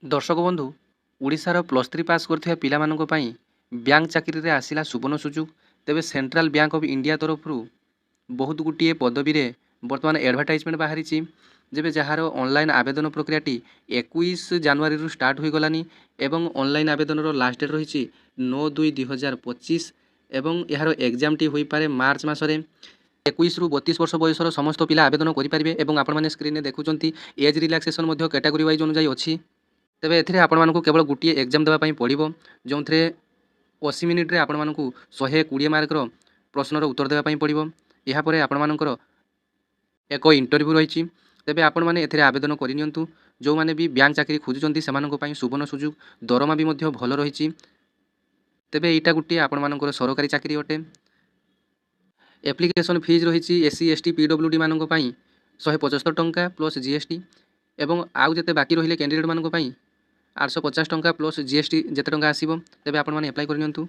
दर्शक बंधु ओडिशार +3 पास करथिबा पिलामानंक पई बैंक चाकरी रे आसिला सुवर्ण सुजुग। तेबे सेंट्रल बैंक ऑफ इंडिया तरफ बहुत गुटिए पदवी रे वर्तमान एडवर्टाइजमेंट बाहरी जेबे जहार ऑनलाइन आवेदन प्रक्रियाटी 21 जनवरी रु स्टार्ट हो गलानी एवं ऑनलाइन आवेदन रो लास्ट डेट रही 9/2/2025 एवं यार एग्जाम टी होई पारे मार्च मासरे 21 रु 32 वर्ष बयसर समस्त पिला आवेदन करि परिबे एवं आपण माने स्क्रीन रे देखुचंती एज रिलैक्सेशन मध्ये कैटेगरी वाइज अनुसार अछि। तेबे एथिरे आपण मानकु केवल गुटिए एग्जाम देबा पई पड़िबो जोंथरे 80 मिनिट रे आपण मानकु 120 मार्क रो प्रश्नर उत्तर देबा पई पड़िबो। एहा परे आपण मानकर एक इंटरव्यू रही। तेबे आपण माने एथिरे आवेदन करि नियंतु। जो माने भी बैंक चाकरी खोजुचंती सेमानक पई सुवर्ण सुजुग दरमा भी मध्य भल रही। तेबे एटा गुटिए आपण मानकर सरकारी चाकरी अटे। एप्लिकेशन फीस रही एससी एसटी पीडब्ल्यूडी मानक पई 175 टंका प्लस जीएसटी एवं आउ जते बाकी रहिले कैंडिडेट मानक पई 850 टंका प्लस जीएसटी जिते टंका आसीबो। तेबे आपण माने अप्लाई करि नियंतु।